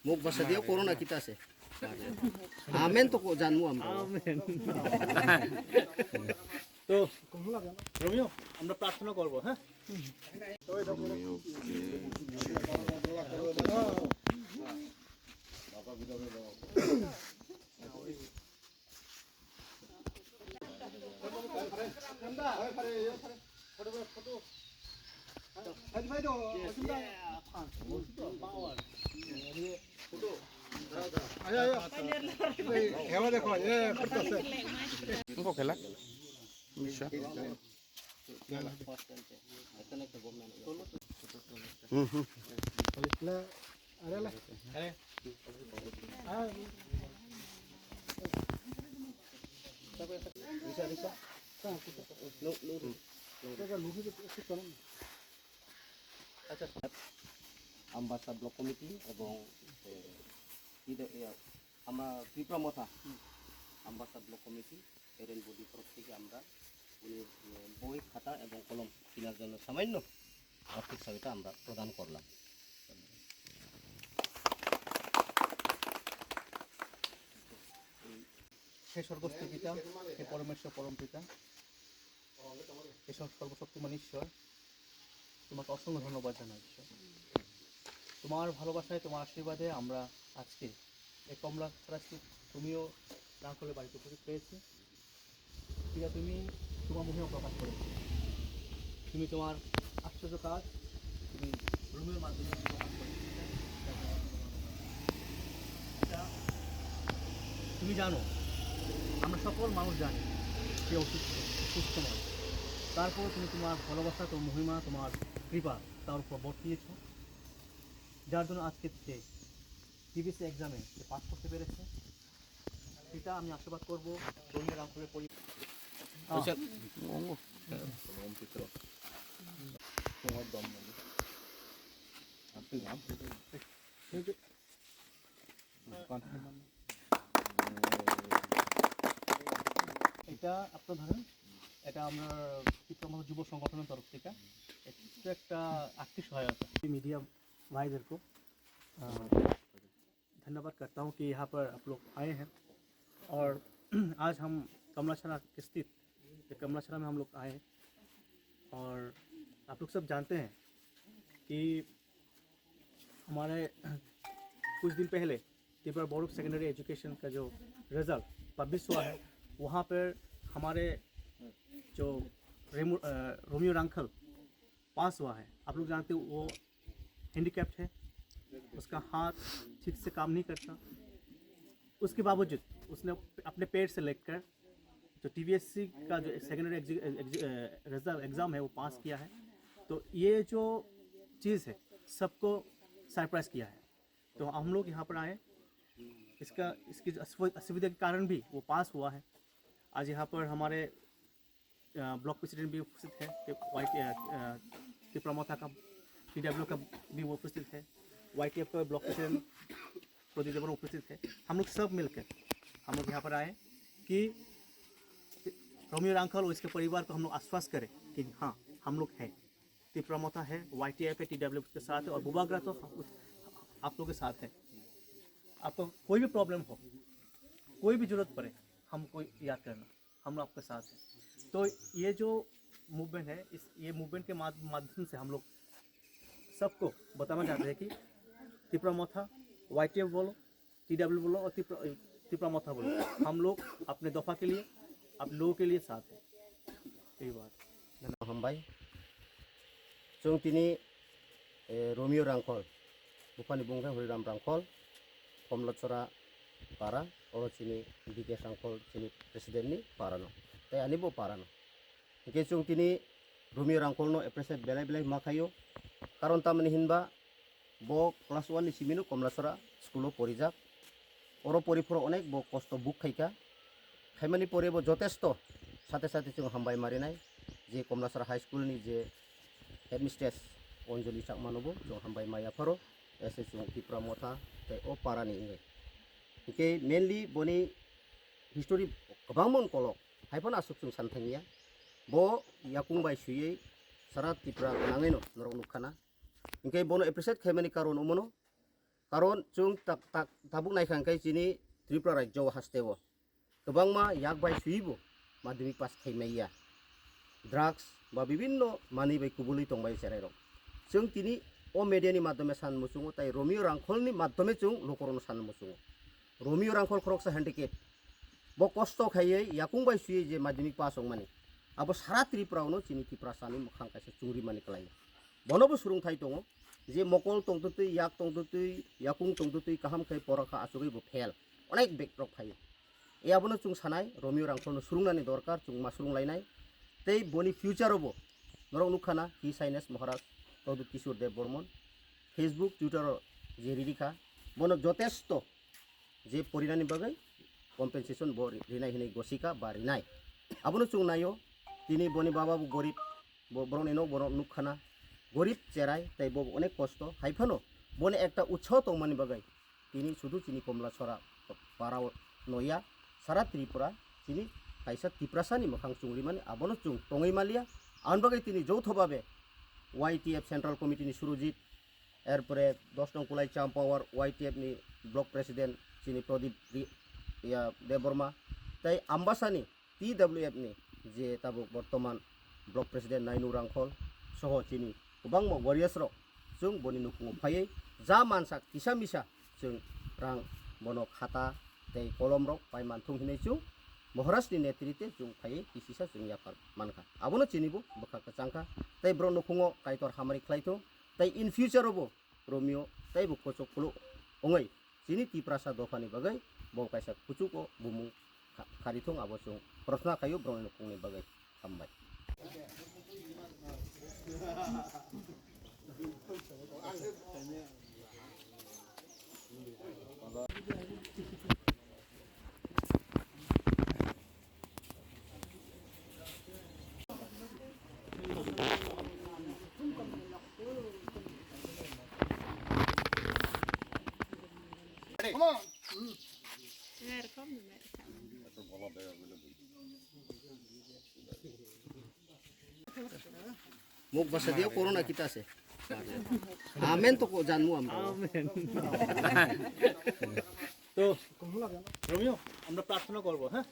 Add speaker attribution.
Speaker 1: Muk bahasa dia corona kita sih. Amin tuh kok janmu আমরা।
Speaker 2: Amen. তো Romeo আমরা প্রার্থনা করব, হ্যাঁ?
Speaker 3: Engkau kelak bisa.
Speaker 1: Ambassador Block Committee এবং আমরা ত্রিপুরামথা Ambassador Block Committee এর বডি তরফ থেকে আমরা বই খাতা এবং কলম কেনার জন্য সামান্য আর্থিক সহায়তা আমরা প্রদান করলাম।
Speaker 2: হে স্বর্গস্থ পিতা, হে পরমেশ্বর পরম পিতা, হে সর্বশক্তিমান ঈশ্বর, তোমাকে অসংখ্য ধন্যবাদ জানাই ঈশ্বর। তোমার ভালোবাসায়, তোমার আশীর্বাদে আমরা আজকে এই কমলা ছাড়াস্থিত তুমিও রাঙ্কলের বাড়িতে উপস্থিত পেয়েছি। পিতা, তুমি তোমার মহিমা প্রকাশ করেছো, তুমি তোমার আশ্চর্য কাজ তুমি রুমের মাধ্যমে প্রকাশ করেছো। তুমি জানো, আমরা সকল মানুষ জানি সে অসুস্থ নয়, তারপর তুমি তোমার ভালোবাসা, তোমার মহিমা, তোমার কৃপা তার উপর বর্তিয়েছ, যার জন্য আজকে সে টিবিসি এক্সামে সে পাস করতে পেরেছে। সেটা আমি আশীর্বাদ করবো রোমিও রাঙ্কলের পরিবার। এটা আপনার ধরেন, এটা আমরা ত্রিপুরা যুব संगठन तरफ থেকে একটা आर्थिक सहायता। मीडिया भाईদের को धन्यवाद करता हूँ कि यहाँ पर आप लोग आए हैं और आज हम कमलाछड़ा स्थित कमलाछड़ा में हम लोग आए हैं। और आप लोग सब जानते हैं कि हमारे कुछ दिन पहले Tripura board of secondary education का जो रिज़ल्ट पब्लिश हुआ है, वहाँ पर हमारे जो रोमियो रांखल पास हुआ है। आप लोग जानते हो वो हैंडीकैप्ड है, उसका हाथ ठीक से काम नहीं करता, उसके बावजूद उसने अपने पेट से लेकर जो टीवीएससी का जो सेकेंडरी रिजल्ट एग्ज़ाम है वो पास किया है। तो ये जो चीज़ है सबको सरप्राइज़ किया है। तो हम लोग यहाँ पर आए, इसकी असुविधा के कारण भी वो पास हुआ है। आज यहाँ पर हमारे ब्लॉक प्रेसिडेंट भी उपस्थित है, त्रिपुरामथा का TW का भी वो उपस्थित है, YTF का ब्लॉक प्रेसिडेंट प्रदीप देवर उपस्थित है। हम लोग सब मिलकर हम लोग यहाँ पर आए कि रोमियो रांखल और इसके परिवार को हम लोग आश्वस्त करें कि हाँ हम लोग हैं, त्रिपुरामथा है, YTF है, TW के साथ है और बुबाग्रा तो आप लोगों के साथ है। आपको कोई भी प्रॉब्लम हो, कोई भी ज़रूरत पड़े, हमको याद करना, हम लोग आपके साथ हैं। तो ये जो मूवमेंट है, ये मूवमेंट के माध्यम से हम लोग सबको बताना चाहते हैं कि त्रिपुरामथा, YTF बोलो, TW बोलो और ত্রিপুরামথা बोलो, हम लोग अपने दफ़ा के लिए, आप लोगों के लिए साथ हैं। यही बात।
Speaker 1: Hambay जों तिनी रोमियो रांखल बुफानी बुंखाय हरिराम रांखल कमलाछड़ा पारा और चिनी DK रांखल चिनी प्रेसिडेंट नि पारानो ते आनिबो पारानो के जों तिनी रोमियो रांखल नो एप्रेसेट बेलाय बेलाय माखायो कारण तामनि हिनबा बो क्लास 1 नि सिमिनो कमलाछड़ा स्कुलो परिजाक और परिफोर अनेक बो कष्ट बुक खाइका खाइमानि परे बो जथेष्ट साथे साथे जों हामबाय मारिनाय जे कमलाछड़ा हाई स्कुल नि जे हेडमिस्ट्रेस अंजलि चाकमानोबो जों हामबाय मायाफारो एसे जों त्रिपुरामथा ते ओ पारानि इंगे के मेनलि बनि हिस्टोरी गोबांमोन कलक हाइफान आसुक जों सानथांनिया बो याकुंबाय सुयै सारा त्रिपुरा नाङैनो नरक नुखाना इंके बोनो एप्रिसिएट खाइमानि कारन उमनो karon chung tak tabuk naikhan kai chini Tripura rajyo hastewo kobangma yakbai suibo madhyamik pass khaimaiya drugs ba bibinno mani bai kubuli tongbai serairok chung tini o media ni madhyame san musungo tai Romeo Rangkol ni madhyame chung lokorono san musungo Romeo Rangkol khoroksa handicap bo kosto khaiye yakungbai suye je madhyamik pass ongmani abo sara Tripura no chini Tripura sani mukhang kaisa chungri mani klai bonobo surung thai tongo je mokol tongtutui yak tongtutui yakung tongtutui kaham khai poraka asugoi bo fail onek backdrop phayo e abono chung sanai Romeo Rangkol no surungnani dorkar chung masurung lainai tei boni future obo norok nukhana hi saines maharaj Todut Kishore Dev Bormon Facebook Twitter je ririka bono jotesto je porinani bagai compensation bo rinai hinai gosika ba rinai abono chung nayo tini boni baba bu gorib bo borong eno borong nukhana গরিব চেরাই তাই Bob অনেক কষ্ট হাইফানো বনে একটা উৎসাহ তংমানি বাগাই তিনি শুধু চিনি কমলা ছড়া পাড়াও নয়া সারা ত্রিপুরা চিনি কাইসা ত্রিপ্রাসানি মোখাং চুংরি মানে আবনো চুং টঙই মালিয়া আন বাগাই তিনি যৌথভাবে YTF সেন্ট্রাল কমিটিনি সুরজিৎ এরপরে 10 নং কুলাই চাম পাওয়ার YTF নি ব্লক প্রেসিডেন্ট চিনি প্রদীপ দেববর্মা তাই আম্বাসানি TWF নি যে তাবো বর্তমান ব্লক প্রেসিডেন্ট নাইনু রাংখল সহ চিনি गोबां warriors rok जों boni nukungo phaiye ja mansak kisa misa जों rang bono khata tei kolom rok pai manthung hinai chung Maharashtra ni netrite जों phaiye kisisa जों yapar manka abono chinibo bokha kachangka tei bro nukungo kaitor hamari khlaito tei in future obo Romeo tei bo kochok khulu ongai chini Tiprasa dofani bagai bo kaisa kuchuko bumung kharithung abo chung prashna khayo bro nukungni bagai hambai Muk bahasa dia corona kita sih. Amen তো জানবো আমরা
Speaker 2: amen তো Romeo আমরা প্রার্থনা করব হ্যাঁ